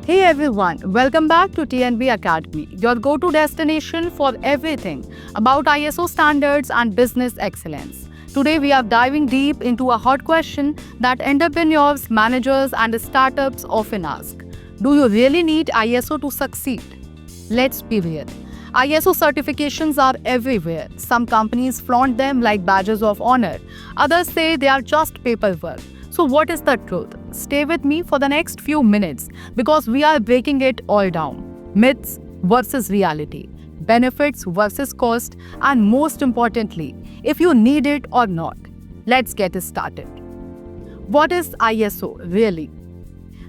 Hey everyone, welcome back to TNB Academy, your go-to destination for everything about ISO standards and business excellence. Today we are diving deep into a hot question that entrepreneurs, managers and startups often ask. Do you really need ISO to succeed? Let's be real. ISO certifications are everywhere. Some companies flaunt them like badges of honor. Others say they are just paperwork. So what is the truth? Stay with me for the next few minutes because we are breaking it all down. Myths versus reality, benefits versus cost, and most importantly, if you need it or not. Let's get started. What is ISO really?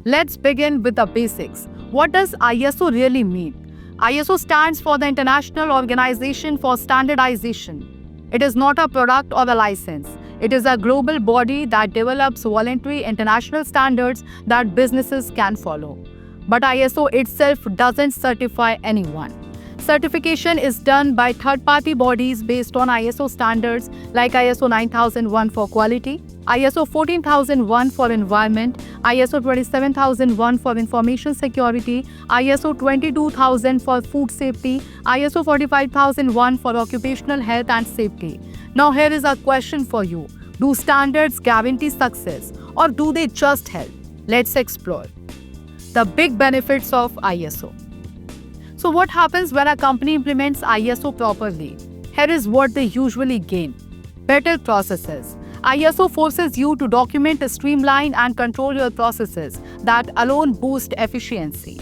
Let's begin with the basics. What does ISO really mean? ISO stands for the International Organization for Standardization. It is not a product or a license. It is a global body that develops voluntary international standards that businesses can follow. But ISO itself doesn't certify anyone. Certification is done by third-party bodies based on ISO standards like ISO 9001 for quality, ISO 14001 for environment, ISO 27001 for information security, ISO 22000 for food safety, ISO 45001 for occupational health and safety. Now here is a question for you. Do standards guarantee success or do they just help? Let's explore the big benefits of ISO. So what happens when a company implements ISO properly? Here is what they usually gain. Better processes. ISO forces you to document, streamline and control your processes that alone boost efficiency.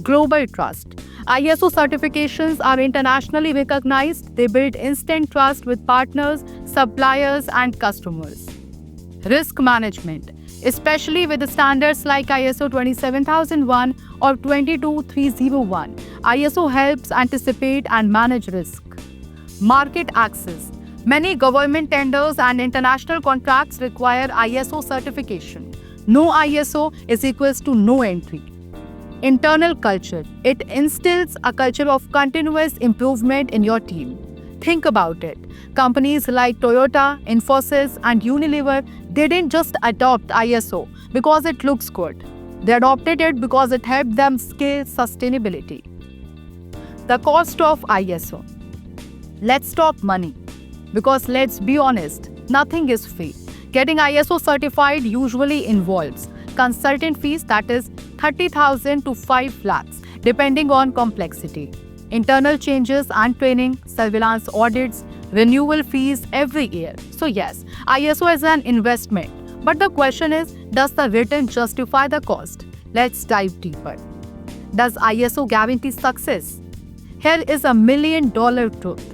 Global trust. ISO certifications are internationally recognized. They build instant trust with partners, suppliers, and customers. Risk management, especially with the standards like ISO 27001 or 22301, ISO helps anticipate and manage risk. Market access. Many government tenders and international contracts require ISO certification. No ISO is equals to no entry. Internal culture. It instills a culture of continuous improvement in your team. Think about it. Companies like Toyota, Infosys, and Unilever didn't just adopt ISO because it looks good. They adopted it because it helped them scale sustainability. The cost of ISO. Let's talk money. Because let's be honest, nothing is free. Getting ISO certified usually involves consultant fees, that is 30,000 to 5 lakhs, depending on complexity. Internal changes and training, surveillance audits, renewal fees every year. So yes, ISO is an investment. But the question is, does the return justify the cost? Let's dive deeper. Does ISO guarantee success? Here is $1 million truth.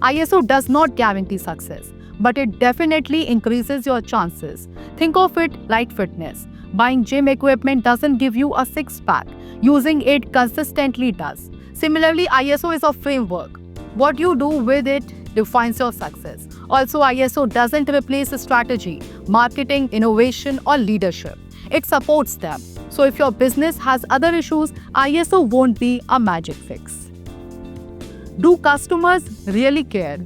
ISO does not guarantee success, but it definitely increases your chances. Think of it like fitness. Buying gym equipment doesn't give you a six-pack. Using it consistently does. Similarly, ISO is a framework. What you do with it defines your success. Also, ISO doesn't replace strategy, marketing, innovation, or leadership. It supports them. So if your business has other issues, ISO won't be a magic fix. Do customers really care?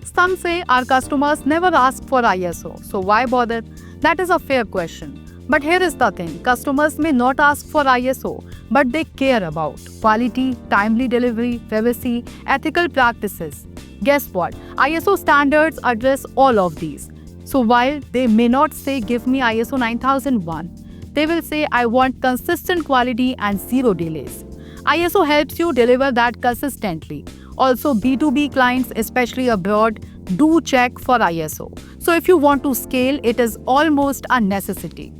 Some say our customers never ask for ISO, so why bother? That is a fair question. But here is the thing, customers may not ask for ISO, but they care about quality, timely delivery, privacy, ethical practices. Guess what? ISO standards address all of these. So while they may not say give me ISO 9001, they will say I want consistent quality and zero delays. ISO helps you deliver that consistently. Also, B2B clients, especially abroad, do check for ISO. So if you want to scale, it is almost a necessity.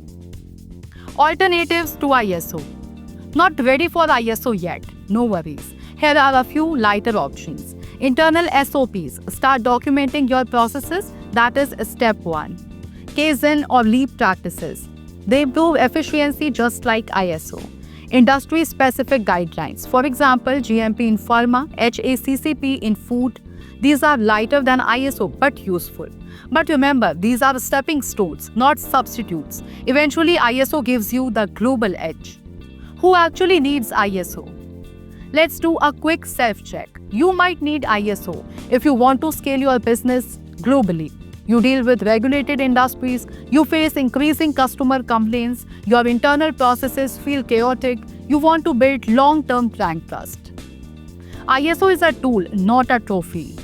Alternatives to ISO. Not ready for ISO yet? No worries. Here are a few lighter options. Internal SOPs. Start documenting your processes. That is step 1. Kaizen or leap practices. They improve efficiency just like ISO. Industry-specific guidelines. For example, GMP in pharma, HACCP in food. These are lighter than ISO but useful. But remember, these are stepping stones, not substitutes. Eventually, ISO gives you the global edge. Who actually needs ISO? Let's do a quick self-check. You might need ISO if you want to scale your business globally. You deal with regulated industries, you face increasing customer complaints, your internal processes feel chaotic, You want to build long-term client trust. ISO is a tool, not a trophy.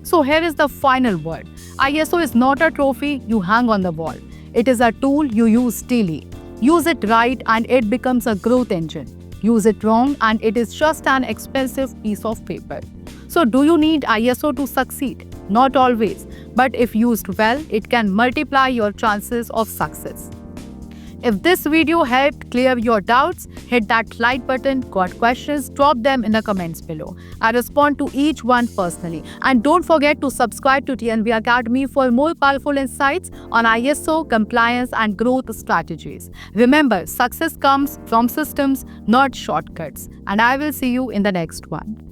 So here is the final word. ISO is not a trophy you hang on the wall. It is a tool you use daily. Use it right and it becomes a growth engine. Use it wrong and it is just an expensive piece of paper. So do you need ISO to succeed? Not always, but if used well, it can multiply your chances of success. If this video helped clear your doubts, hit that like button. Got questions? Drop them in the comments below. I respond to each one personally. And don't forget to subscribe to TNB Academy for more powerful insights on ISO, compliance and growth strategies. Remember, success comes from systems, not shortcuts. And I will see you in the next one.